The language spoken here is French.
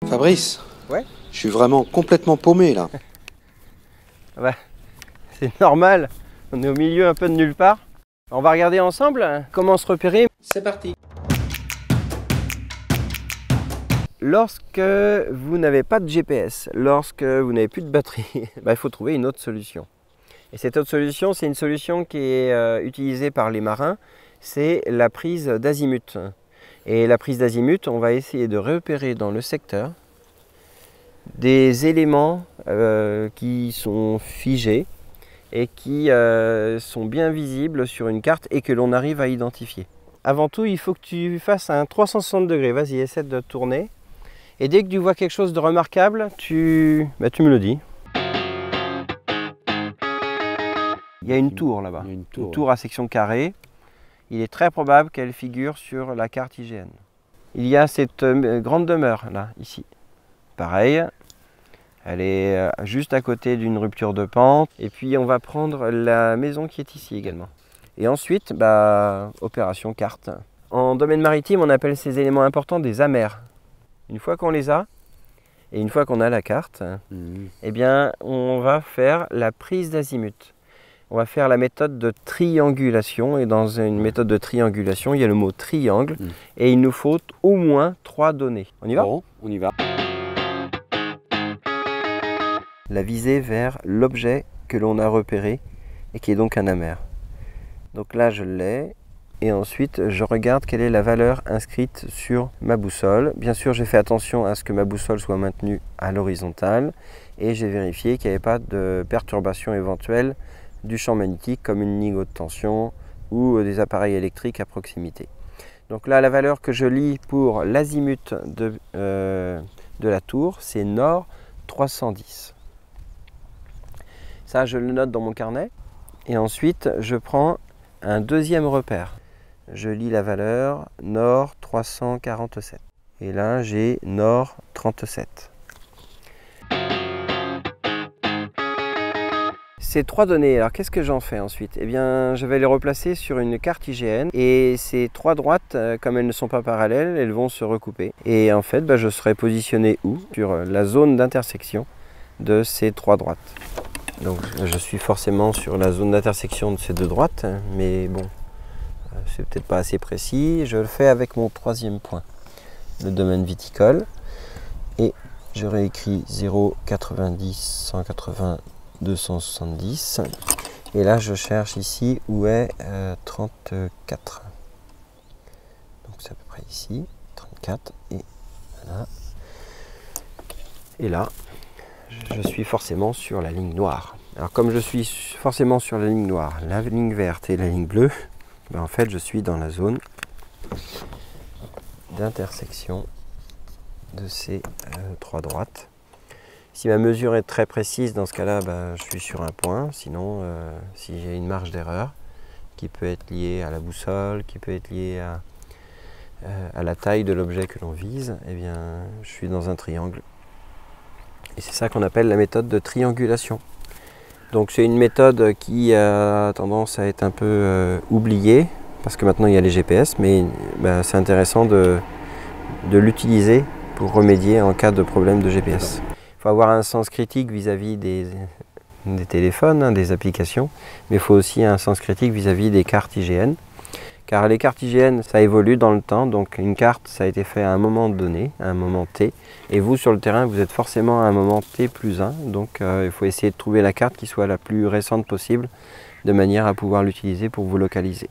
Fabrice, Ouais. je suis vraiment complètement paumé là. Ouais, c'est normal, on est au milieu un peu de nulle part. On va regarder ensemble comment se repérer. C'est parti. Lorsque vous n'avez pas de GPS, lorsque vous n'avez plus de batterie, il faut trouver une autre solution. Et cette autre solution, c'est une solution qui est utilisée par les marins, c'est la prise d'azimut. Et la prise d'azimut, on va essayer de repérer dans le secteur des éléments qui sont figés et qui sont bien visibles sur une carte et que l'on arrive à identifier. Avant tout, il faut que tu fasses un 360 degrés. Vas-y, essaie de tourner. Et dès que tu vois quelque chose de remarquable, tu me le dis. Il y a une tour là-bas, une tour à section carrée. Il est très probable qu'elle figure sur la carte IGN. Il y a cette grande demeure là, ici. Pareil, elle est juste à côté d'une rupture de pente. Et puis on va prendre la maison qui est ici également. Et ensuite, opération carte. En domaine maritime, on appelle ces éléments importants des amers. Une fois qu'on les a, et une fois qu'on a la carte, eh bien, on va faire la prise d'azimut. On va faire la méthode de triangulation. Et dans une méthode de triangulation, il y a le mot triangle. Et il nous faut au moins 3 données. On y va? Bon, on y va. La visée vers l'objet que l'on a repéré et qui est donc un amer. Donc là, je l'ai. Et ensuite, je regarde quelle est la valeur inscrite sur ma boussole. Bien sûr, j'ai fait attention à ce que ma boussole soit maintenue à l'horizontale. Et j'ai vérifié qu'il n'y avait pas de perturbation éventuelle du champ magnétique, comme une ligne haute tension ou des appareils électriques à proximité. Donc là, la valeur que je lis pour l'azimut de la tour, c'est nord 310. Ça, je le note dans mon carnet. Et ensuite, je prends un deuxième repère. Je lis la valeur nord 347. Et là, j'ai nord 37. Ces 3 données, alors qu'est-ce que j'en fais ensuite? Eh bien, je vais les replacer sur une carte IGN. Et ces 3 droites, comme elles ne sont pas parallèles, elles vont se recouper. Et en fait, je serai positionné où? Sur la zone d'intersection de ces 3 droites. Donc, je suis forcément sur la zone d'intersection de ces 2 droites, mais bon, c'est peut-être pas assez précis. Je le fais avec mon 3e point, le domaine viticole. Et je réécris 0, 90, 180, 270. Et là, je cherche ici où est 34. Donc, c'est à peu près ici, 34. Et voilà. Et là, je suis forcément sur la ligne noire. Alors comme je suis forcément sur la ligne noire, la ligne verte et la ligne bleue, en fait je suis dans la zone d'intersection de ces 3 droites. Si ma mesure est très précise, dans ce cas-là, je suis sur un point. Sinon, si j'ai une marge d'erreur qui peut être liée à la boussole, qui peut être liée à la taille de l'objet que l'on vise, eh bien, je suis dans un triangle. Et c'est ça qu'on appelle la méthode de triangulation. Donc c'est une méthode qui a tendance à être un peu oubliée, parce que maintenant il y a les GPS, mais c'est intéressant de l'utiliser pour remédier en cas de problème de GPS. Il faut avoir un sens critique vis-à-vis des téléphones, des applications, mais il faut aussi un sens critique vis-à-vis des cartes IGN. Car les cartes IGN, ça évolue dans le temps, donc une carte, ça a été fait à un moment donné, à un moment T, et vous, sur le terrain, vous êtes forcément à un moment T plus 1, donc il faut essayer de trouver la carte qui soit la plus récente possible, de manière à pouvoir l'utiliser pour vous localiser.